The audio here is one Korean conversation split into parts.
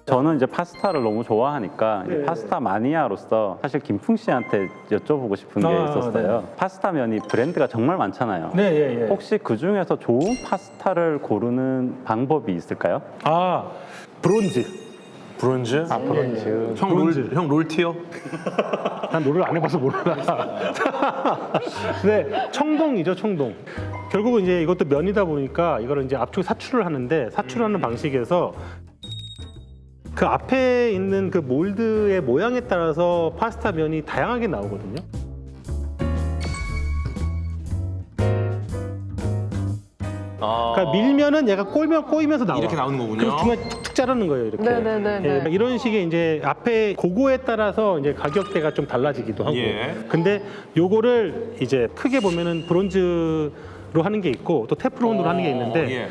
저는 이제 파스타를 너무 좋아하니까 이제 파스타 마니아로서 사실 김풍 씨한테 여쭤보고 싶은 게 있었어요. 파스타 면이 브랜드가 정말 많잖아요. 네, 예, 예. 혹시 그 중에서 좋은 파스타를 고르는 방법이 있을까요? 아, 브론즈. 브론즈? 아, 브런치. 형 롤티어? 난 노래를 안 해봐서 몰라. 네, 청동이죠, 청동. 결국은 이제 이것도 면이다 보니까 이거를 이제 앞쪽에 사출을 하는데 사출하는 방식에서 그 앞에 있는 그 몰드의 모양에 따라서 파스타 면이 다양하게 나오거든요. 그러니까 밀면은 얘가 꼬이면서 나와. 이렇게 나오는 거군요. 그래서 중간에 툭툭 자르는 거예요, 이렇게. 네네네네. 예, 이런 식의 이제 앞에 고거에 따라서 이제 가격대가 좀 달라지기도 하고. 예. 근데 요거를 이제 크게 보면은 브론즈로 하는 게 있고 또 테프론으로 하는 게 있는데 예.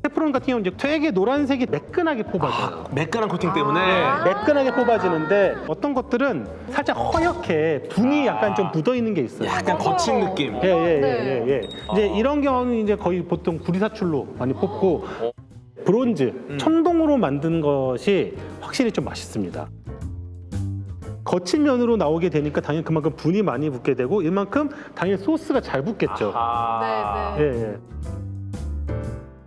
테프론 같은 경우는 이제 되게 노란색이 매끈하게 뽑아져요. 매끈한 코팅 때문에 매끈하게 뽑아지는데 어떤 것들은 살짝 허옇게 분이 약간 좀 묻어 있는 게 있어요. 약간 거친 느낌. 예. 이제 이런 경우는 이제 거의 보통 구리사출로 많이 뽑고 브론즈, 청동으로 만든 것이 확실히 좀 맛있습니다. 거친 면으로 나오게 되니까 당연히 그만큼 분이 많이 붙게 되고 이만큼 당연히 소스가 잘 붙겠죠. 네네. 예.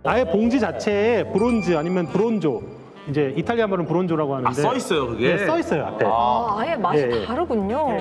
아예 봉지 자체에 브론즈 아니면 브론조, 이제 이탈리아 말은 브론조라고 하는데 써 있어요, 그게? 네, 써 있어요 앞에. 아예 맛이 예, 예. 다르군요.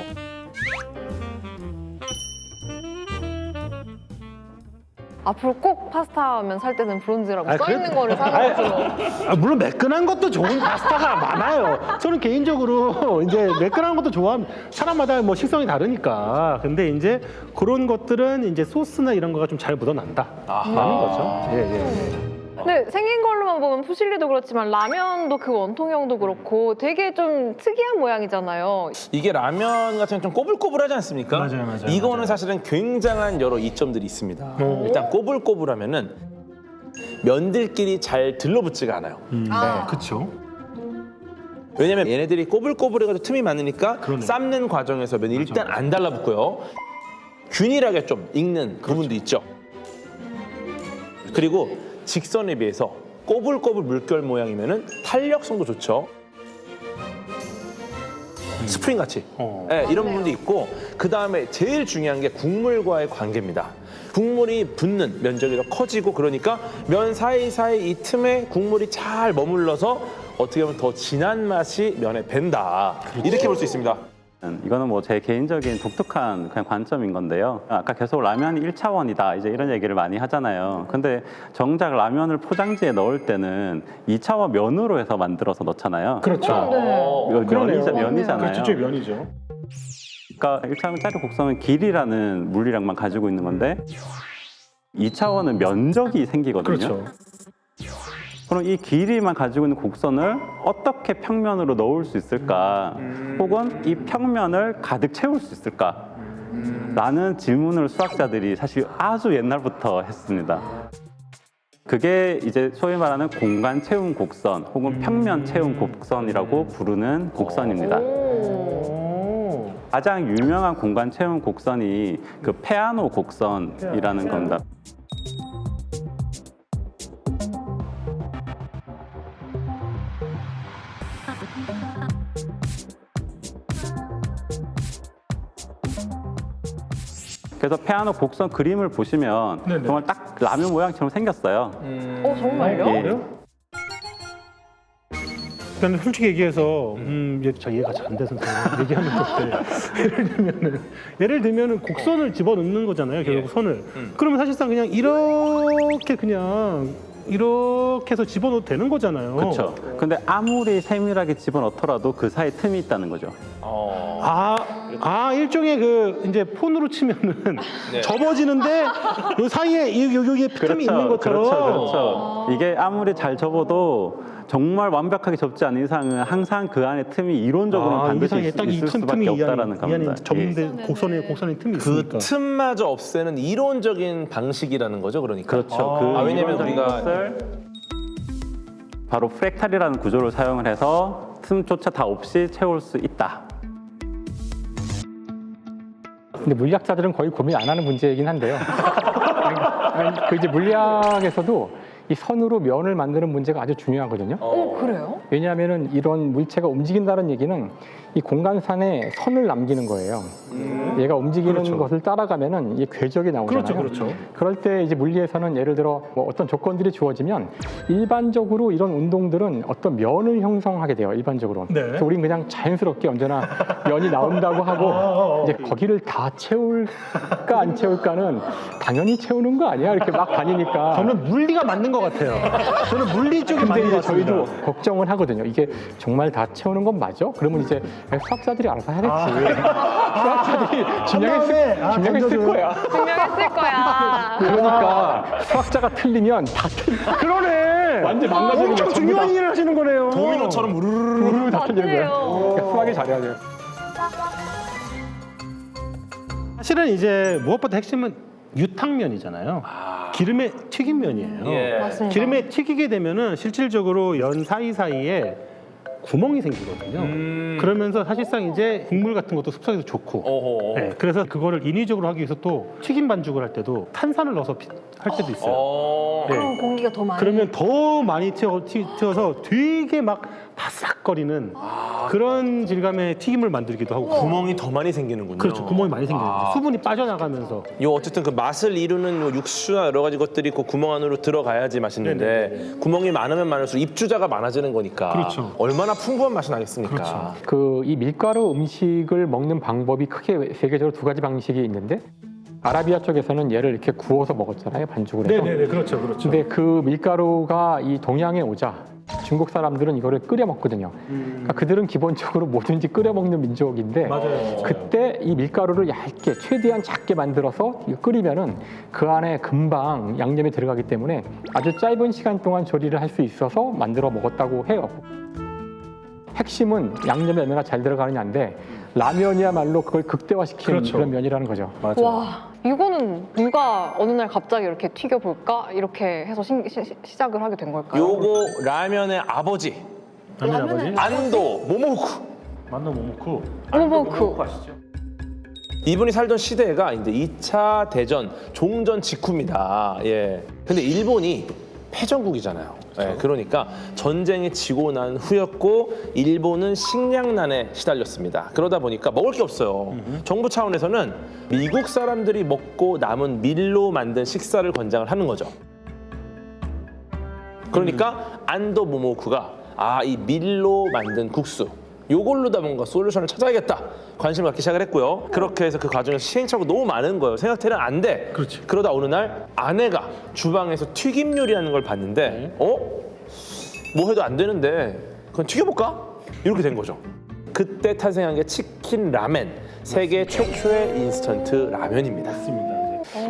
앞으로 꼭 파스타면 살 때는 브론즈라고 써 있는 거를 사는 것으로. 물론 매끈한 것도 좋은 파스타가 많아요. 저는 개인적으로 이제 매끈한 것도 좋아합니다. 사람마다 뭐 식성이 다르니까. 근데 이제 그런 것들은 이제 소스나 이런 거가 좀 잘 묻어난다. 라는 거죠. 예. 근데 생긴 걸로만 보면 푸실리도 그렇지만 라면도 그 원통형도 그렇고 되게 좀 특이한 모양이잖아요. 이게 라면 같은 좀 꼬불꼬불하지 않습니까? 맞아요. 이거는 사실은 굉장한 여러 이점들이 있습니다. 일단 꼬불꼬불하면은 면들끼리 잘 들러붙지가 않아요. 그렇죠. 왜냐면 얘네들이 꼬불꼬불해가지고 틈이 많으니까 그러네요. 삶는 과정에서 면이 일단 안 달라붙고요. 균일하게 좀 익는 부분도 있죠. 그리고 직선에 비해서 꼬불꼬불 물결 모양이면은 탄력성도 좋죠. 스프링 같이. 네, 이런 부분도 있고 그 다음에 제일 중요한 게 국물과의 관계입니다. 국물이 붙는 면적이 더 커지고 그러니까 면 사이사이 이 틈에 국물이 잘 머물러서 어떻게 보면 더 진한 맛이 면에 밴다. 이렇게 볼 수 있습니다. 이거는 뭐 제 개인적인 독특한 그냥 관점인 건데요. 아까 계속 라면이 1차원이다 이제 이런 얘기를 많이 하잖아요. 근데 정작 라면을 포장지에 넣을 때는 2차원 면으로 해서 만들어서 넣잖아요. 그렇죠. 면이잖아요. 그렇죠. 진짜 면이죠. 그러니까 1차원짜리 곡선은 길이라는 물리량만 가지고 있는 건데 2차원은 면적이 생기거든요. 그렇죠. 그럼 이 길이만 가지고 있는 곡선을 어떻게 평면으로 넣을 수 있을까? 혹은 이 평면을 가득 채울 수 있을까? 라는 질문을 수학자들이 사실 아주 옛날부터 했습니다. 그게 이제 소위 말하는 공간 채운 곡선 혹은 평면 채운 곡선이라고 부르는 곡선입니다. 가장 유명한 공간 채운 곡선이 그 페아노 곡선이라는 겁니다. 그래서 페아노 곡선 그림을 보시면 네네. 정말 딱 라면 모양처럼 생겼어요. 정말요? 예. 일단 솔직히 얘기해서 저 이해가 잘 안 돼서 얘기하는 건데 예를 들면은 곡선을 집어넣는 거잖아요. 결국 선을. 그러면 사실상 그냥 이렇게 해서 집어넣어도 되는 거잖아요. 그렇죠. 근데 아무리 세밀하게 집어넣더라도 그 사이에 틈이 있다는 거죠. 일종의 그 이제 폰으로 치면은 접어지는데 요 사이에 여기에 틈이 있는 것처럼. 그렇죠. 이게 아무리 잘 접어도 정말 완벽하게 접지 않는 이상은 항상 그 안에 틈이 이론적으로 반드시 있을 수밖에 없다라는 겁니다. 접는데 곡선에 틈이 그 있으니까. 틈마저 없애는 이론적인 방식이라는 거죠, 그러니까. 그렇죠. 그 왜냐면 이론적인 우리가 것을 바로 프랙탈이라는 구조를 사용을 해서 틈조차 다 없이 채울 수 있다. 근데 물리학자들은 거의 고민 안 하는 문제이긴 한데요. 그 이제 물리학에서도 이 선으로 면을 만드는 문제가 아주 중요하거든요. 그래요? 왜냐하면은 이런 물체가 움직인다는 얘기는 이 공간산에 선을 남기는 거예요. 얘가 움직이는 그렇죠. 것을 따라가면은 이게 궤적이 나오잖아요. 그렇죠. 그럴 때 이제 물리에서는 예를 들어 뭐 어떤 조건들이 주어지면 일반적으로 이런 운동들은 어떤 면을 형성하게 돼요. 일반적으로. 네. 그래서 우린 그냥 자연스럽게 언제나 면이 나온다고 하고 이제 거기를 다 채울까 안 채울까는 당연히 채우는 거 아니야? 이렇게 막 다니니까. 저는 물리가 맞는 것 같아요. 저는 물리 쪽이 근데 맞는 것 이제 저희도 같습니다. 걱정을 하거든요. 이게 정말 다 채우는 건 맞아? 그러면 이제 수학자들이 알아서 하겠지. 수학자들이 증명했을 거야. 증명했을 거야. 그러니까 수학자가 틀리면 다 그러네. 완전 망가지는 엄청 거야, 전부 중요한 다. 일을 하시는 거네요. 도미노처럼 우르르르. 다 틀리는 거야. 맞아요. 그러니까 수학이 잘해야 돼요. 사실은 이제 무엇보다 핵심은 유탕면이잖아요. 기름에 튀긴 면이에요. 예. 맞습니다. 기름에 튀기게 되면은 실질적으로 연 사이사이에 구멍이 생기거든요. 그러면서 사실상 이제 국물 같은 것도 흡수하기도 좋고. 어허. 네, 그래서 그거를 인위적으로 하기 위해서 또 튀김 반죽을 할 때도 탄산을 넣어서 할 때도 있어요. 어. 네. 그럼 공기가 더 많이. 그러면 더 많이 튀어서 되게 막 바삭거리는 그런 질감의 튀김을 만들기도 하고. 구멍이 더 많이 생기는군요. 그렇죠. 구멍이 많이 생기죠. 수분이 빠져나가면서. 요 어쨌든 그 맛을 이루는 요 육수나 여러 가지 것들이 그 구멍 안으로 들어가야지 맛있는데 구멍이 많으면 많을수록 입주자가 많아지는 거니까 그렇죠. 얼마나 풍부한 맛이 나겠습니까? 그렇죠. 그 이 밀가루 음식을 먹는 방법이 크게 세계적으로 두 가지 방식이 있는데 아라비아 쪽에서는 얘를 이렇게 구워서 먹었잖아요. 반죽을 해서. 그렇죠, 그렇죠. 근데 그 밀가루가 이 동양에 오자 중국 사람들은 이거를 끓여 먹거든요. 그러니까 그들은 기본적으로 뭐든지 끓여 먹는 민족인데 맞아요. 그때 이 밀가루를 얇게 최대한 작게 만들어서 이거 끓이면은 그 안에 금방 양념이 들어가기 때문에 아주 짧은 시간 동안 조리를 할 수 있어서 만들어 먹었다고 해요. 핵심은 양념이 얼마나 잘 들어가느냐인데 라면이야말로 그걸 극대화시킨 그렇죠. 그런 면이라는 거죠. 맞아요. 와, 이거는 누가 어느 날 갑자기 이렇게 튀겨볼까? 이렇게 해서 시작을 하게 된 걸까요? 요거 라면의 아버지 라면 아버지? 안도 모모쿠. 만나 못 먹고. 모모쿠. 이분이 살던 시대가 이제 2차 대전 종전 직후입니다. 예. 근데 일본이 패전국이잖아요. 예, 그러니까 전쟁이 지고 난 후였고 일본은 식량난에 시달렸습니다. 그러다 보니까 먹을 게 없어요. 정부 차원에서는 미국 사람들이 먹고 남은 밀로 만든 식사를 권장을 하는 거죠. 그러니까 안도 모모쿠가 이 밀로 만든 국수 요걸로다 뭔가 솔루션을 찾아야겠다 관심을 갖기 시작을 했고요. 그렇게 해서 그 과정에서 시행착오가 너무 많은 거예요. 생각대로는 안 돼. 그렇지. 그러다 어느 날 아내가 주방에서 튀김 요리하는 걸 봤는데 뭐 해도 안 되는데 그건 튀겨볼까? 이렇게 된 거죠. 그때 탄생한 게 치킨 라멘, 세계 최초의 인스턴트 라면입니다.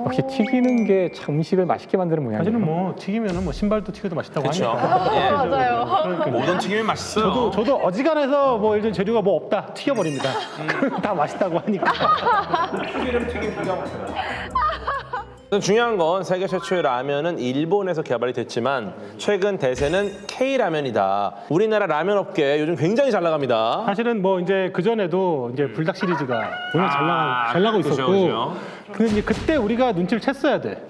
역시 튀기는 게 참 음식을 맛있게 만드는 모양이에요. 사실은 뭐 튀기면은 뭐 신발도 튀겨도 맛있다고 그렇죠. 하니까. 맞아요. 모든 튀김이 맛있어요. 저도 어지간해서 뭐 예를 들어 재료가 뭐 없다 튀겨버립니다. 그럼 다 맛있다고 하니까. 중요한 건 세계 최초의 라면은 일본에서 개발이 됐지만 최근 대세는 K라면이다. 우리나라 라면 업계 요즘 굉장히 잘 나갑니다. 사실은 뭐 이제 그 전에도 이제 불닭 시리즈가 워낙 잘 나고 그죠, 있었고. 그죠. 근데 이제 그때 우리가 눈치를 챘어야 돼.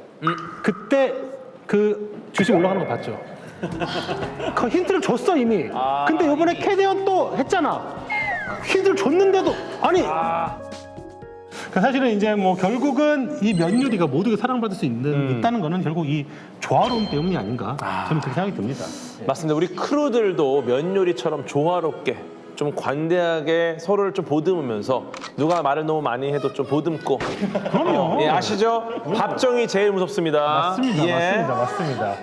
그때 그 주식 올라가는 거 봤죠. 그 힌트를 줬어 이미. 근데 이번에 캐대언 또 했잖아. 힌트를 줬는데도 아니. 그 사실은 이제 뭐 결국은 이 면 요리가 모두가 사랑받을 수 있다는 거는 결국 이 조화로움 때문이 아닌가 저는 그렇게 생각이 듭니다. 맞습니다. 우리 크루들도 면 요리처럼 조화롭게 좀 관대하게 서로를 좀 보듬으면서 누가 말을 너무 많이 해도 좀 보듬고. 그럼요. 예, 아시죠? 밥정이 제일 무섭습니다. 맞습니다. 예. 맞습니다.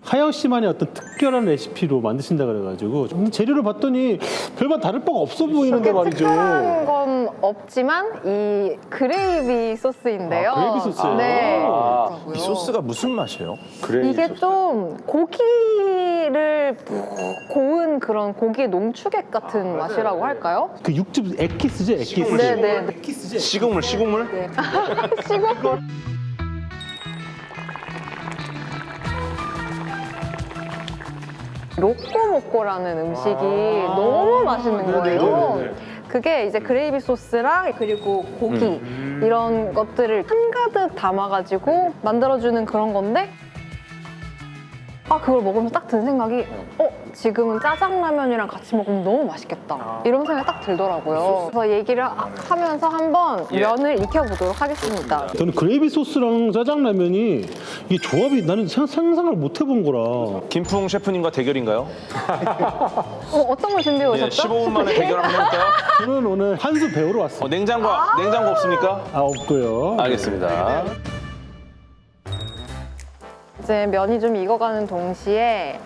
하영 씨만의 어떤 특별한 레시피로 만드신다 그래가지고 재료를 봤더니 별반 다를 바가 없어 보이는데 말이죠. 특별한 건 없지만 이 그레이비 소스인데요. 그레이비 소스예요? 네. 이 소스가 무슨 맛이에요? 이게 좀 고기를 푹 고운 그런 고기의 농축액 같은 맛이라고 할까요? 그 육즙 에키스죠, 에키스. 네네. 시국물. 네. 시골. 로꼬모꼬라는 음식이 너무 맛있는 거예요. 그게 이제 그레이비 소스랑 그리고 고기 이런 것들을 한가득 담아가지고 만들어주는 그런 건데 아, 그걸 먹으면서 딱 든 생각이 지금은 짜장라면이랑 같이 먹으면 너무 맛있겠다. 이런 생각이 딱 들더라고요. 그래서 얘기를 하면서 한번 면을 익혀보도록 하겠습니다. 저는 그레이비 소스랑 짜장라면이 이 조합이 나는 상상을 못 해본 거라. 김풍 셰프님과 대결인가요? 어떤 걸 준비해 예, 오셨죠? 15분 만에 대결 한번 해볼까요? 저는 오늘 한 수 배우러 왔어요. 냉장고 없습니까? 없고요. 알겠습니다. 이제 면이 좀 익어가는 동시에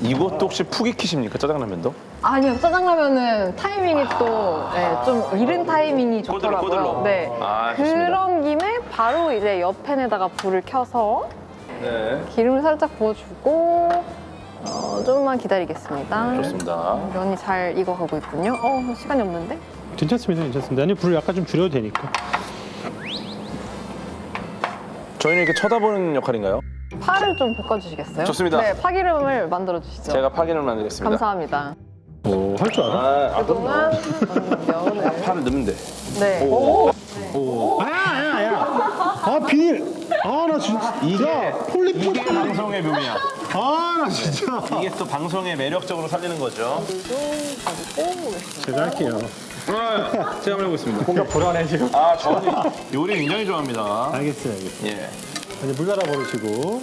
이것도 혹시 푹 익히십니까? 짜장라면도? 아니요, 짜장라면은 타이밍이 또 좀 이른 타이밍이 좋더라고요. 꼬들러. 네. 아, 좋습니다. 그런 김에 바로 이제 옆 팬에다가 불을 켜서 네. 기름을 살짝 부어주고 조금만 기다리겠습니다. 좋습니다. 면이 잘 익어가고 있군요. 시간이 없는데? 괜찮습니다, 괜찮습니다. 아니 불을 약간 좀 줄여도 되니까. 저희는 이렇게 쳐다보는 역할인가요? 파를 좀 볶아주시겠어요? 좋습니다. 네, 파기름을 만들어 주시죠. 제가 파기를 만들겠습니다. 감사합니다. 할 줄 알아? 그동안 면을 파를 넣으면 돼. 네. 야. 아 비닐. 나 진짜. 야 폴리포트. 방송의 묘미야. 나 진짜. 이게 또 방송의 매력적으로 살리는 거죠. 제가 할게요. 제가 한번 해보겠습니다. 뭔가 불안해 지금. 저는 요리 굉장히 좋아합니다. 알겠어요. 예. 이제 물 달아 버리시고.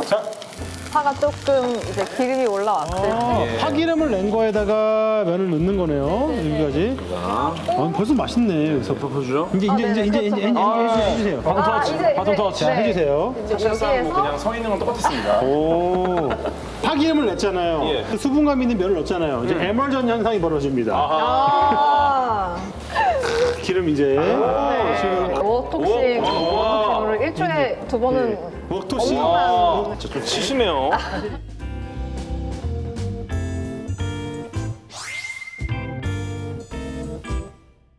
자, 파가 조금 이제 기름이 올라왔을 때 파기름을 낸 거에다가 면을 넣는 거네요. 여기까지. 벌써 맛있네. 여기서 보여주죠. 이제 해주세요. 바톤 터치. 이제- 바톤 터치. 네. 해주세요. 사실상 그냥 서 있는 건 똑같았습니다. 오. 파기름을 냈잖아요. 예. 수분감 있는 면을 넣었잖아요. 이제 에멀전 현상이 벌어집니다. 기름 이제 워톡식 워톡식으로 일주일에 두 번은 워토씨. 진짜 좀 치시네요.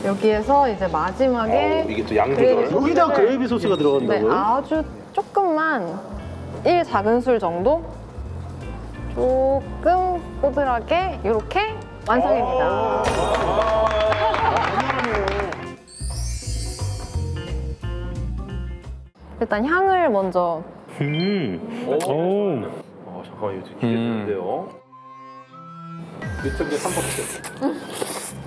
여기에서 이제 마지막에 이게 또 양도 그레이비 들어가요. 여기다 소스를- 그레이비 소스가 네, 들어간다고요? 아주 조금만 1작은술 정도 조금 꼬들하게 이렇게 완성입니다. 일단 향을 먼저 오. 잠깐만 이거 기대되는데요. 유튜브에 3법칙.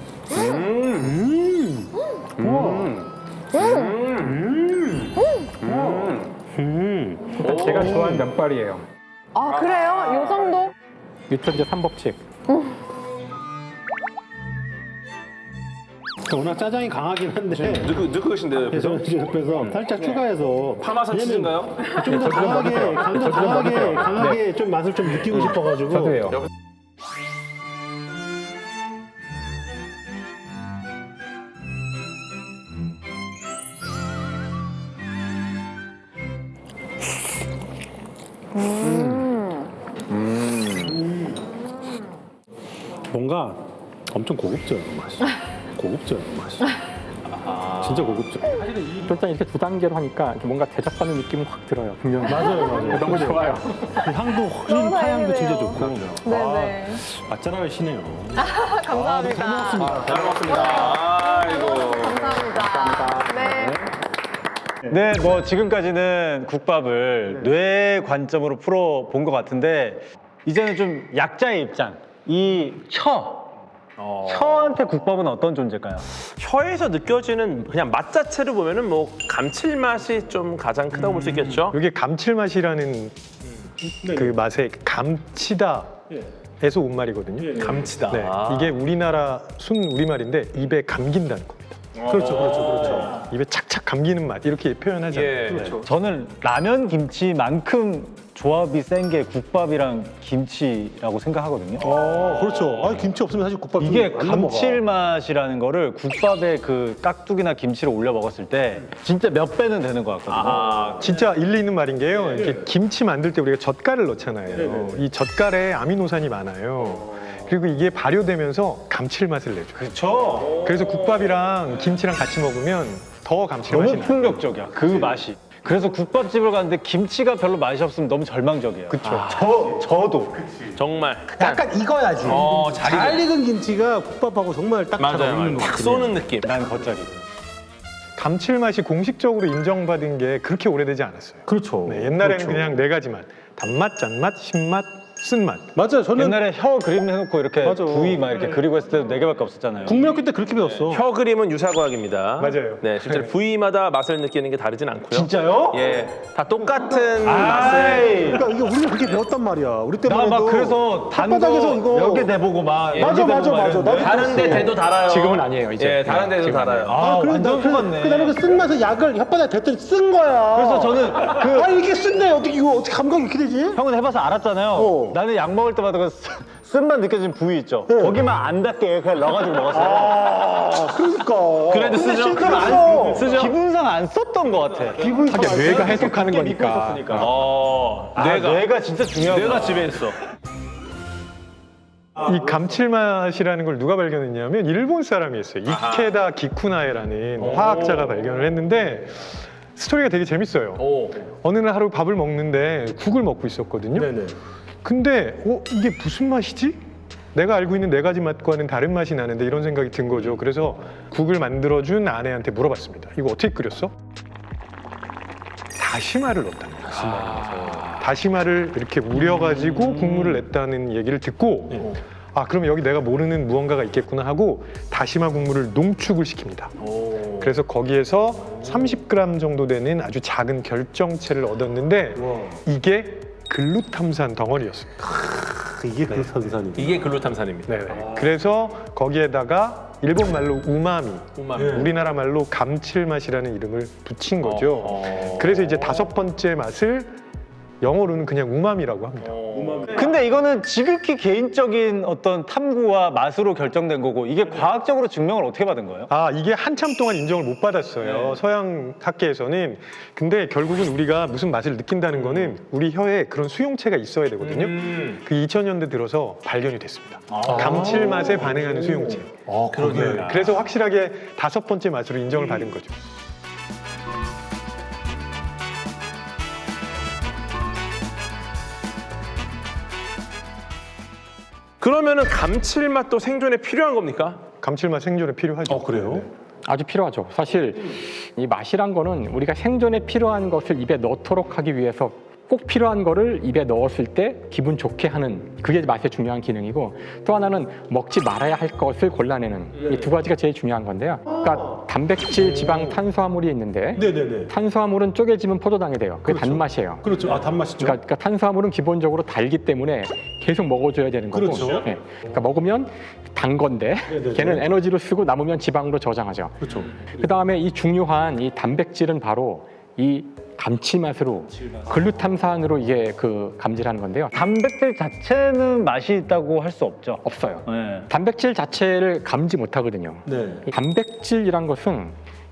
제가 좋아하는 면발이에요. 아 그래요? 이 정도? 유턴제 3법칙. 워낙 짜장이 강하긴 한데 느끼신데요 그래서 옆에서? 이제 옆에서 살짝 추가해서 파마산 치즈인가요? 좀 더 강하게 좀 맛을 좀 느끼고 싶어가지고 저도요. 뭔가 엄청 고급져요 맛이. 고급져요 맛이. 진짜 고급져. 일단 이렇게 두 단계로 하니까 뭔가 대접받는 느낌은 확 들어요. 분명히. 맞아요. 너무 좋아요. 그 향도 훨씬 파향도 진짜 좋고. 네네. 맛잘알 시네요. 감사합니다. 잘 먹었습니다. 잘 먹었습니다. 아이고. 감사합니다. 네. 네, 뭐 지금까지는 국밥을 뇌 관점으로 풀어본 것 같은데 이제는 좀 약자의 입장, 이 혀한테 국밥은 어떤 존재일까요? 혀에서 느껴지는 그냥 맛 자체를 보면은 뭐 감칠맛이 좀 가장 크다고 볼 수 있겠죠. 이게 감칠맛이라는 그 맛의 감치다에서 온 말이거든요. 감치다. 네, 이게 우리나라 순 우리말인데 입에 감긴다는 겁니다. 그렇죠. 입에 착착 감기는 맛 이렇게 표현하잖아요. 예. 그렇죠. 저는 라면 김치만큼 조합이 센 게 국밥이랑 김치라고 생각하거든요. 그렇죠. 김치 없으면 사실 국밥 이게 좀 안 넘어가. 감칠맛이라는 거를 국밥에 그 깍두기나 김치를 올려 먹었을 때 진짜 몇 배는 되는 것 같거든요. 진짜 일리 있는 말인 게요. 이렇게 김치 만들 때 우리가 젓갈을 넣잖아요. 이 젓갈에 아미노산이 많아요. 그리고 이게 발효되면서 감칠맛을 내줘요. 그렇죠. 그래서 국밥이랑 김치랑 같이 먹으면 더 감칠맛이 너무 나요. 풍력적이야. 그 맛이. 그래서 국밥집을 갔는데 김치가 별로 맛이 없으면 너무 절망적이에요. 그렇죠. 저도. 정말. 약간 익어야지. 잘 잘 익은 김치가 국밥하고 정말 딱 잘 맞아요. 어울리는 것 탁 같아요. 쏘는 느낌. 난 겉절이. 감칠맛이 공식적으로 인정받은 게 그렇게 오래되지 않았어요. 그렇죠. 네, 옛날에는 그렇죠. 그냥 네 가지만 단맛, 짠맛, 신맛, 쓴맛. 맞아요. 저는 옛날에 혀 그림 해놓고 이렇게 맞아. 부위 막 이렇게 그리고 했을 때도 4개밖에 없었잖아요. 국민학교 때 그렇게 배웠어. 혀 그림은 유사과학입니다. 맞아요. 네, 실제로 부위마다 맛을 느끼는 게 다르진 않고요. 진짜요? 예, 다 똑같은 맛을. 그러니까 이게 우리가 그렇게 배웠단 말이야. 우리 때만 나 해도 막 그래서 단거 혓바닥에서 이거 몇 개 내보고 막 맞아, 맞아, 맞아. 나도 다른데 대도 달아요. 지금은 아니에요, 이제. 예, 다른 데도 지금은 달아요. 아, 완전 속았네. 나는 그 쓴맛에 약을 혓바닥에 댔더니 쓴 거야. 그래서 저는 그 아니 이게 쓴데 어떻게 이거 어떻게 감각이 이렇게 되지? 형은 해봐서 알았잖아요. 어. 나는 약 먹을 때마다 그 쓴맛 느껴지는 부위 있죠. 거기만 안 닿게 그냥 넣어가지고 먹었어요. 아, 그러니까. 그래도 쓰죠? 그럼 안 쓰죠? 기분상 안 썼던 것 같아. 기분 하긴 뇌가 해석하는 거니까. 뇌가 진짜 중요하구나. 뇌가 지배했어. 이 감칠맛이라는 걸 누가 발견했냐면 일본 사람이었어요. 이케다 기쿠나에라는 화학자가 발견을 했는데 스토리가 되게 재밌어요. 오. 어느 날 하루 밥을 먹는데 국을 먹고 있었거든요. 네네. 근데 이게 무슨 맛이지? 내가 알고 있는 네 가지 맛과는 다른 맛이 나는데 이런 생각이 든 거죠. 그래서 국을 만들어준 아내한테 물어봤습니다. 이거 어떻게 끓였어? 다시마를 넣었답니다. 다시마를 이렇게 우려가지고 국물을 냈다는 얘기를 듣고 아 그럼 여기 내가 모르는 무언가가 있겠구나 하고 다시마 국물을 농축을 시킵니다. 그래서 거기에서 30g 정도 되는 아주 작은 결정체를 얻었는데 이게 글루탐산 덩어리였습니다. 이게 그 선산이. 이게 글루탐산입니다. 네. 그래서 거기에다가 일본 말로 우마미, 우마미. 우리나라 말로 감칠맛이라는 이름을 붙인 거죠. 그래서 이제 5번째 맛을 영어로는 그냥 우마미라고 합니다. 근데 이거는 지극히 개인적인 어떤 탐구와 맛으로 결정된 거고 이게 과학적으로 증명을 어떻게 받은 거예요? 아 이게 한참 동안 인정을 못 받았어요. 서양 학계에서는. 근데 결국은 우리가 무슨 맛을 느낀다는 거는 우리 혀에 그런 수용체가 있어야 되거든요. 그 2000년대 들어서 발견이 됐습니다. 감칠맛에 반응하는 수용체. 네. 그래서 확실하게 5번째 맛으로 인정을 받은 거죠. 그러면은 감칠맛도 생존에 필요한 겁니까? 감칠맛 생존에 필요하죠. 그래요? 네. 아주 필요하죠. 사실 이 맛이란 거는 우리가 생존에 필요한 것을 입에 넣도록 하기 위해서 꼭 필요한 거를 입에 넣었을 때 기분 좋게 하는 그게 맛의 중요한 기능이고 또 하나는 먹지 말아야 할 것을 골라내는 이 두 가지가 제일 중요한 건데요. 그러니까 단백질, 지방, 탄수화물이 있는데 네네네. 탄수화물은 쪼개지면 포도당이 돼요. 그게 단맛이에요. 그렇죠. 아 단맛이죠. 그러니까 탄수화물은 기본적으로 달기 때문에 계속 먹어줘야 되는 거고 그렇죠. 네. 그러니까 먹으면 단 건데 네네네. 걔는 에너지로 쓰고 남으면 지방으로 저장하죠. 그렇죠. 그다음에 이 중요한 이 단백질은 바로 이 감칠맛으로 글루탐산으로 이게 그 감지하는 건데요. 단백질 자체는 맛이 있다고 할 수 없죠. 없어요. 네. 단백질 자체를 감지 못 하거든요. 네. 이 단백질이란 것은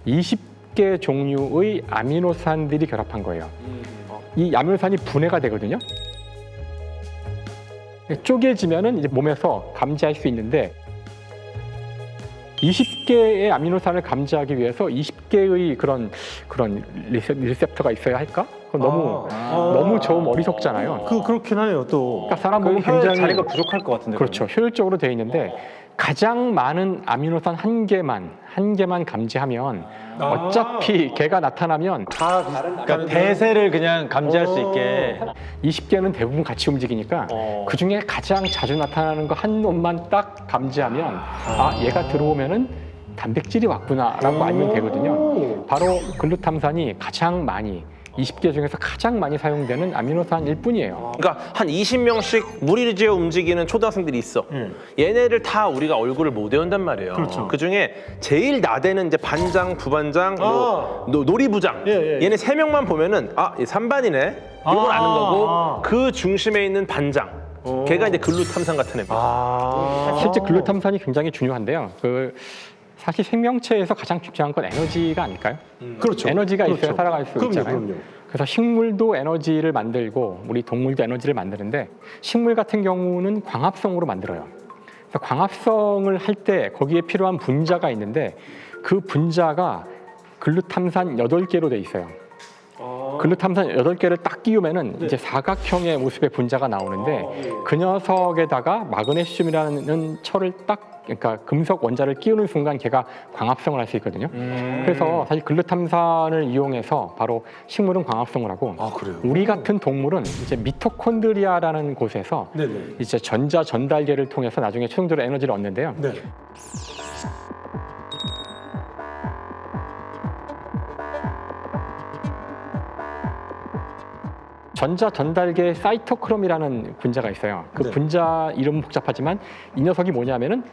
20개 종류의 아미노산들이 결합한 거예요. 이 아미노산이 분해가 되거든요. 쪼개지면은 이제 몸에서 감지할 수 있는데 20개의 아미노산을 감지하기 위해서 20개의 그런 리셉터가 있어야 할까? 그건 너무 좀 어리석잖아요. 그렇긴 하네요. 또. 그러니까 사람 몸은 혀의 굉장히 자리가 부족할 것 같은데. 그렇죠. 효율적으로 돼 있는데 가장 많은 아미노산 한 개만 감지하면 어차피 걔가 나타나면 그러니까 대세를 그냥 감지할 수 있게. 20개는 대부분 같이 움직이니까 그 중에 가장 자주 나타나는 거 한 놈만 딱 감지하면 아 얘가 들어오면은 단백질이 왔구나라고 알면 되거든요. 바로 글루탐산이 가장 많이 20개 중에서 가장 많이 사용되는 아미노산일 뿐이에요. 그러니까 한 20명씩 무리지어 움직이는 초등학생들이 있어. 얘네를 다 우리가 얼굴을 못 외운단 말이에요. 그렇죠. 그 중에 제일 나대는 이제 반장, 부반장, 뭐 놀이부장. 예. 얘네 3명만 보면은 얘 3반이네. 이걸 아는 거고 그 중심에 있는 반장. 걔가 이제 글루탐산 같은 애입니다. 실제 글루탐산이 굉장히 중요한데요. 사실 생명체에서 가장 중요한 건 에너지가 아닐까요? 그렇죠. 에너지가 있어야 그렇죠. 살아갈 수 그럼요, 있잖아요. 그럼요. 그래서 식물도 에너지를 만들고 우리 동물도 에너지를 만드는데 식물 같은 경우는 광합성으로 만들어요. 그래서 광합성을 할 때 거기에 필요한 분자가 있는데 그 분자가 글루탐산 8개로 돼 있어요. 글루탐산 8개를 딱 끼우면은 이제 사각형의 모습의 분자가 나오는데 그 녀석에다가 마그네슘이라는 철을 딱 그러니까 금속 원자를 끼우는 순간 걔가 광합성을 할 수 있거든요. 그래서 사실 글루탐산을 이용해서 바로 식물은 광합성을 하고 우리 같은 동물은 이제 미토콘드리아라는 곳에서 이제 전자 전달계를 통해서 나중에 최종적으로 에너지를 얻는데요. 전자 전달계 사이토크롬이라는 분자가 있어요. 그 분자 이름은 복잡하지만 이 녀석이 뭐냐면은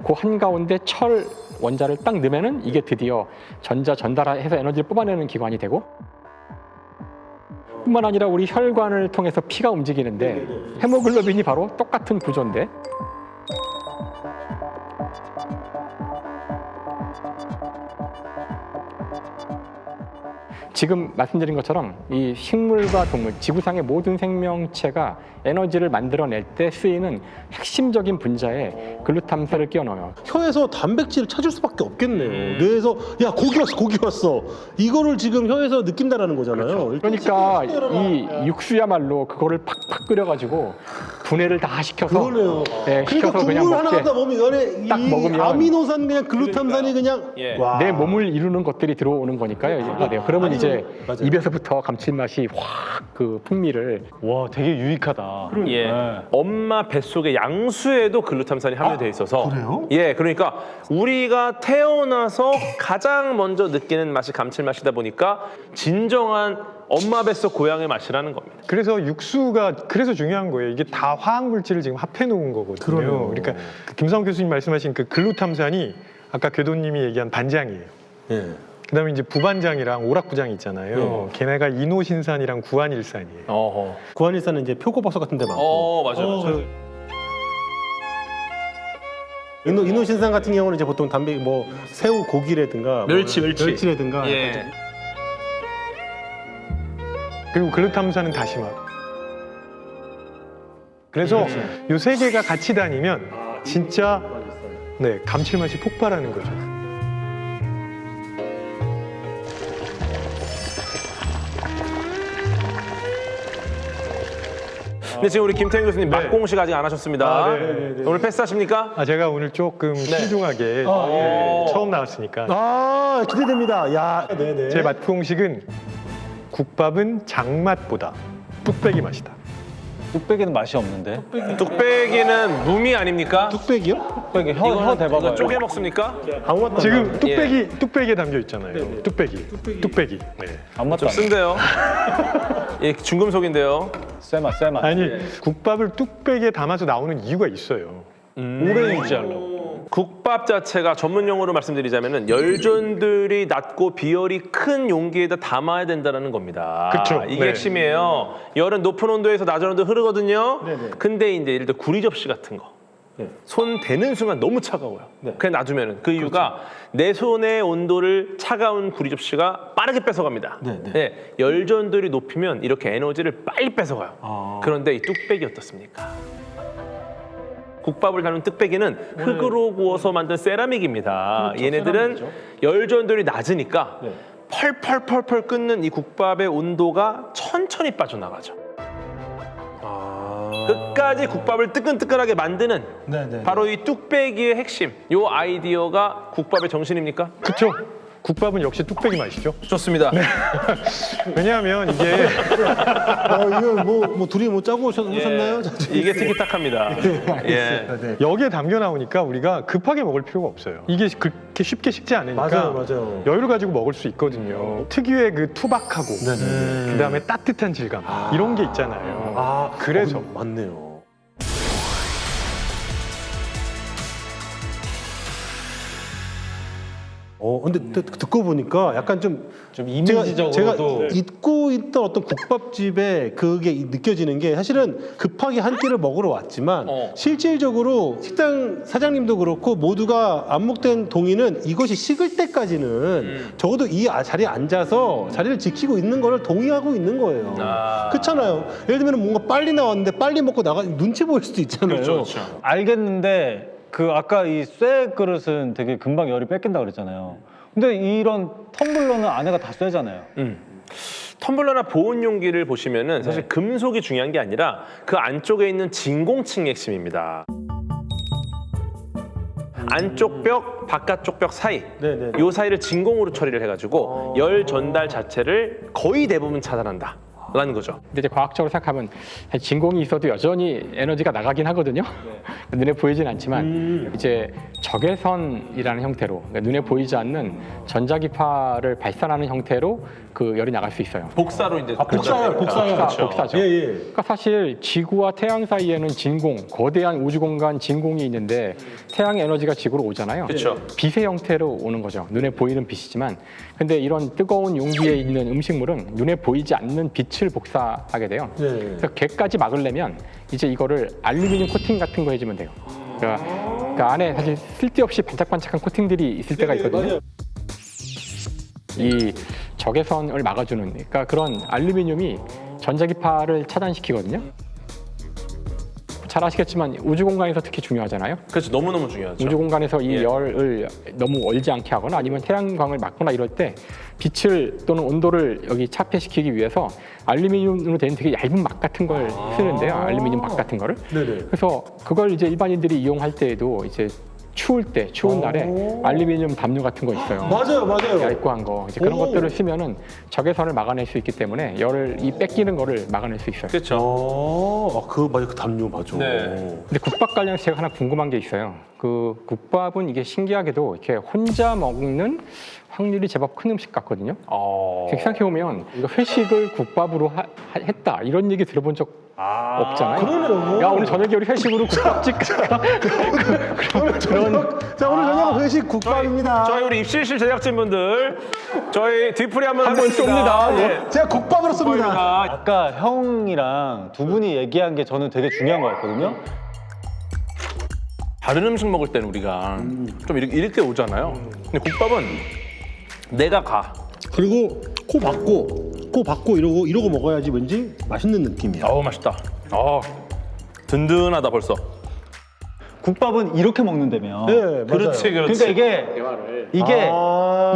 그 한가운데 철 원자를 딱 넣으면은 이게 드디어 전자 전달해서 에너지를 뽑아내는 기관이 되고 뿐만 아니라 우리 혈관을 통해서 피가 움직이는데 헤모글로빈이 바로 똑같은 구조인데 지금 말씀드린 것처럼 이 식물과 동물, 지구상의 모든 생명체가 에너지를 만들어낼 때 쓰이는 핵심적인 분자에 글루탐산을 끼워 넣어요. 혀에서 단백질을 찾을 수밖에 없겠네요. 뇌에서 야 고기 왔어. 이거를 지금 혀에서 느낀다라는 거잖아요. 그러니까 이 육수야말로 그거를 팍팍 끓여가지고 분해를 다 시켜서 그러네요. 네, 그러니까 시켜서 그냥 국물 하나 먹게 갖다 먹으면 안에 딱 이 먹으면 아미노산 그냥 글루탐산이 그냥 예. 와. 내 몸을 이루는 것들이 들어오는 거니까요. 이게 돼요. 그러면 이제 맞아요. 입에서부터 감칠맛이 확 그 풍미를 와, 되게 유익하다. 예. 네. 엄마 뱃속의 양수에도 글루탐산이 함유되어 있어서 그래요? 예, 그러니까 우리가 태어나서 가장 먼저 느끼는 맛이 감칠맛이다 보니까 진정한 엄마 뱃속 고향의 맛이라는 겁니다. 그래서 육수가 그래서 중요한 거예요. 이게 다 화학 물질을 지금 합해 놓은 거거든요. 그러네요. 그러니까 김성 교수님 말씀하신 그 글루탐산이 아까 궤도님이 얘기한 반장이에요. 예. 그다음에 이제 부반장이랑 오락부장이 있잖아요. 걔네가 이노신산이랑 구안일산이에요. 어허. 구안일산은 이제 표고버섯 같은 데 많고. 맞아요. 이노신산 같은 경우는 이제 보통 단백 뭐 새우 고기라든가 멸치. 멸치라든가 예. 그리고 글루탐산은 다시마. 그래서 요 세 개가 같이 다니면 진짜 네, 감칠맛이 폭발하는 거죠. 근데 지금 우리 김태형 교수님 맛공식 아직 안 하셨습니다. 아, 네. 오늘 패스하십니까? 아, 제가 오늘 조금 신중하게 네, 처음 나왔으니까 아 기대됩니다. 야, 네네. 제 맛 공식은 국밥은 장맛보다 뚝배기 맛이다. 뚝배기는 맛이 없는데. 뚝배기는 무미 아닙니까? 뚝배기요? 뚝배기 혀 대봐봐요. 이거 쪼개 먹습니까? 아무 맛도 안 지금 나요. 뚝배기에 담겨 있잖아요. 뚝배기. 네. 안 맞다. 좀 쓴데요. 예, 중금속인데요. 쎄맛. 아니 국밥을 뚝배기에 담아서 나오는 이유가 있어요. 오래 유지하려고. 국밥 자체가 전문 용어로 말씀드리자면은 열존들이 낮고 비열이 큰 용기에다 담아야 된다는 겁니다. 그쵸. 이게 네. 핵심이에요. 열은 높은 온도에서 낮은 온도 흐르거든요. 근데 이제 예를 들어 구리 접시 같은 거. 손 대는 순간 너무 차가워요. 그냥 놔두면은 그 이유가 내 손의 온도를 차가운 구리 접시가 빠르게 뺏어갑니다. 네, 열전들이 높이면 이렇게 에너지를 빨리 뺏어가요. 그런데 이 뚝배기 어떻습니까? 국밥을 담는 뚝배기는 흙으로 구워서 만든 세라믹입니다. 얘네들은 열전들이 낮으니까 펄펄펄펄 끓는 이 국밥의 온도가 천천히 빠져나가죠. 끝까지 국밥을 뜨끈뜨끈하게 만드는 바로 이 뚝배기의 핵심, 요 아이디어가 국밥의 정신입니까? 그쵸? 국밥은 역시 뚝배기 맛이죠. 좋습니다. 왜냐하면 이게 이거 뭐 둘이 뭐 짜고 오셨나요? 이게 티키타카입니다. 예. 여기에 담겨 나오니까 우리가 급하게 먹을 필요가 없어요. 이게 그렇게 쉽게 식지 않으니까 맞아요. 여유를 가지고 먹을 수 있거든요. 특유의 그 투박하고 그다음에 따뜻한 질감 이런 게 있잖아요. 그래서 맞네요. 근데 듣고 보니까 약간 좀 이미지적으로도 제가 잊고 있던 어떤 국밥집에 그게 느껴지는 게 사실은 급하게 한 끼를 먹으러 왔지만 실질적으로 식당 사장님도 그렇고 모두가 안목된 동의는 이것이 식을 때까지는 적어도 이 자리에 앉아서 자리를 지키고 있는 거를 동의하고 있는 거예요. 그렇잖아요. 예를 들면 뭔가 빨리 나왔는데 빨리 먹고 나가 눈치 보일 수도 있잖아요. 그렇죠. 알겠는데 그 아까 이 쇠 그릇은 되게 금방 열이 뺏긴다 그랬잖아요. 근데 이런 텀블러는 안에가 다 쇠잖아요. 텀블러나 보온 용기를 보시면은 사실 금속이 중요한 게 아니라 그 안쪽에 있는 진공층이 핵심입니다. 안쪽 벽, 바깥쪽 벽 사이, 요 사이를 진공으로 처리를 해가지고 열 전달 자체를 거의 대부분 차단한다라는 거죠. 근데 이제 과학적으로 생각하면 진공이 있어도 여전히 에너지가 나가긴 하거든요. 눈에 보이진 않지만 이제 적외선이라는 형태로 그러니까 눈에 보이지 않는 전자기파를 발산하는 형태로 그 열이 나갈 수 있어요. 복사로 이제 복사죠. 그러니까 사실 지구와 태양 사이에는 진공, 거대한 우주 공간 진공이 있는데 태양의 에너지가 지구로 오잖아요. 그렇죠. 빛의 형태로 오는 거죠. 눈에 보이는 빛이지만, 근데 이런 뜨거운 용기에 있는 음식물은 눈에 보이지 않는 빛을 복사하게 돼요. 그래서 걔까지 막으려면 이제 이거를 알루미늄 코팅 같은 거 해주면 돼요. 그러니까 안에 사실 쓸데없이 반짝반짝한 코팅들이 있을 때가 있거든요. 이 적외선을 막아주는, 그러니까 그런 알루미늄이 전자기파를 차단시키거든요. 잘 아시겠지만 우주 공간에서 특히 중요하잖아요. 그렇죠. 너무너무 중요하죠. 우주 공간에서 이 열을 너무 얼지 않게 하거나 아니면 태양광을 막거나 이럴 때 빛을 또는 온도를 여기 차폐시키기 위해서 알루미늄으로 된 되게 얇은 막 같은 걸 쓰는데요. 알루미늄 막 같은 거를. 그래서 그걸 이제 일반인들이 이용할 때에도 이제 추울 때, 추운 날에 알루미늄 담요 같은 거 있어요. 맞아요. 얇고 한 거. 이제 그런 것들을 쓰면은 적외선을 막아낼 수 있기 때문에 열을 이 뺏기는 거를 막아낼 수 있어요. 그렇죠. 그 맞아, 그 담요 맞아. 근데 국밥 관련해서 제가 하나 궁금한 게 있어요. 그 국밥은 이게 신기하게도 이렇게 혼자 먹는 확률이 제법 큰 음식 같거든요. 생각해보면 이거 회식을 국밥으로 했다 이런 얘기 들어본 적 없잖아요. 그러네요. 야, 오늘 저녁에 우리 회식으로 국밥집 갈까? 그런 자, 오늘 저녁 회식 국밥입니다. 저희 우리 입실실 제작진분들 저희 뒤풀이 한번 쏩니다. 예. 제가 국밥으로 씁니다. 아까 형이랑 두 분이 얘기한 게 저는 되게 중요한 것 같거든요. 다른 음식 먹을 때는 우리가 좀 이렇게 오잖아요. 근데 국밥은 내가 가. 그리고 코 박고 이러고 먹어야지 왠지 맛있는 느낌이야. 어우 맛있다. 든든하다 벌써. 국밥은 이렇게 먹는다며. 네, 맞아요. 그렇지. 그러니까 이게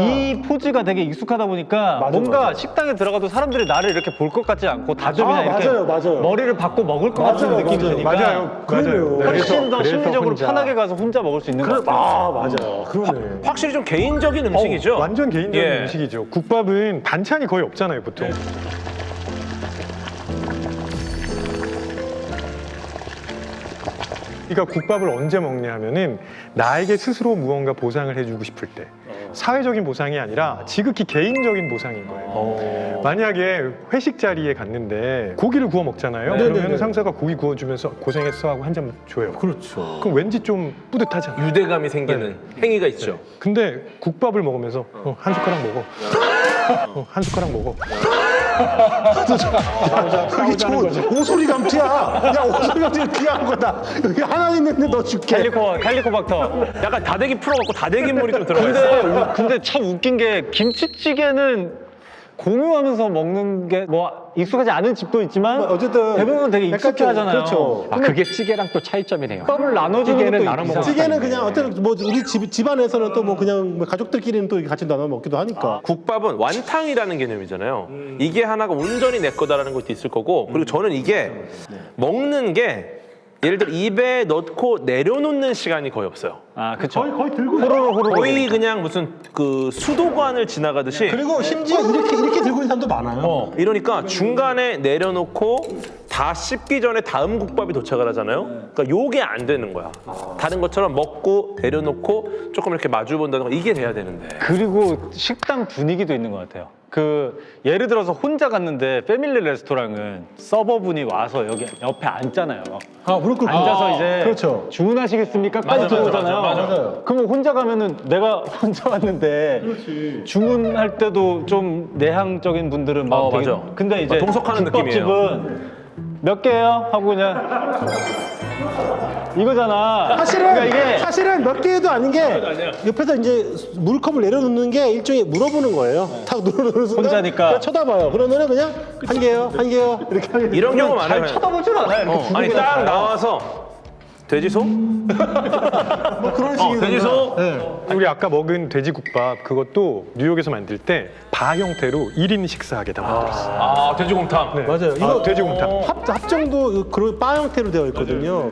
이 포즈가 되게 익숙하다 보니까 뭔가 식당에 들어가도 사람들이 나를 이렇게 볼 것 같지 않고 다들 그냥 이렇게 맞아요. 머리를 박고 먹을 것 같은 느낌이 드니까 그러네요. 훨씬 더 그래서 심리적으로 혼자. 편하게 가서 혼자 먹을 수 있는 것 같아요. 맞아요. 그러네. 확실히 좀 개인적인 음식이죠. 완전 개인적인 예. 음식이죠. 국밥은 반찬이 거의 없잖아요, 보통. 그러니까 국밥을 언제 먹냐 하면은 나에게 스스로 무언가 보상을 해주고 싶을 때 사회적인 보상이 아니라 지극히 개인적인 보상인 거예요. 만약에 회식 자리에 갔는데 고기를 구워 먹잖아요. 그러면 상사가 고기 구워주면서 고생했어 하고 한 잔 줘요. 그렇죠. 그럼 왠지 좀 뿌듯하잖아요. 유대감이 생기는 행위가 있죠. 근데 국밥을 먹으면서 한 숟가락 먹어. 한 숟가락 먹어. 그게 좋은 오소리 감튀야. 야, 오소리 감튀가 귀한 거다. 여기 하나 있는데 너 줄게. 칼리코박터. 약간 다대기 풀어갖고 다대기물이 좀 들어가 있어. 근데 참 웃긴 게 김치찌개는 공유하면서 먹는 게 뭐 익숙하지 않은 집도 있지만 어쨌든 대부분 되게 약간 익숙해 하잖아요. 그렇죠. 그게 찌개랑 또 차이점이네요. 국밥을 나눠주는 찌개는 것도 나눠 먹어요. 찌개는 그냥 어떤 뭐 우리 집안에서는 또 뭐 그냥 뭐 가족들끼리는 또 같이 나눠 먹기도 하니까. 국밥은 완탕이라는 개념이잖아요. 이게 하나가 온전히 내 거다라는 것도 있을 거고, 그리고 저는 이게 먹는 게 예를 들어 입에 넣고 내려놓는 시간이 거의 없어요. 아, 그렇죠. 거의 들고 거의 그냥 무슨 그 수도관을 지나가듯이. 그리고 심지어 이렇게 들고 있는 사람도 많아요. 이러니까 중간에 내려놓고 다 씹기 전에 다음 국밥이 도착을 하잖아요. 그러니까 요게 안 되는 거야. 다른 것처럼 먹고 내려놓고 조금 이렇게 마주 본다는 거, 이게 돼야 되는데. 그리고 식당 분위기도 있는 것 같아요. 그 예를 들어서 혼자 갔는데 패밀리 레스토랑은 서버분이 와서 여기 옆에 앉잖아요. 그렇고 앉아서 이제 그렇죠. 주문하시겠습니까? 까지 들어오잖아요. 맞아요. 그럼 혼자 가면은 내가 혼자 왔는데 주문할 때도 좀 내향적인 분들은 막 되게 맞아. 근데 이제 동석하는 느낌이에요. 국밥집은 몇 개예요? 하고 그냥 이거잖아. 사실은 몇 개도 아닌 게 옆에서 이제 물컵을 내려놓는 게 일종의 물어보는 거예요. 탁 누르는 순간 혼자니까. 그냥 쳐다봐요. 그러면은 그냥 한 개요 이렇게 하면 이런 경우 많아요. 잘 쳐다보질 않아요. 이렇게 아니 부르고 딱 가요. 나와서 돼지소? 뭐 그런 식이거나. 돼지소? 네. 우리 아까 먹은 돼지국밥 그것도 뉴욕에서 만들 때 바 형태로 1인 식사하게 다 만들었어요. 아, 돼지곰탕. 네. 맞아요. 이거 돼지곰탕. 합정도 그런 바 형태로 되어 있거든요.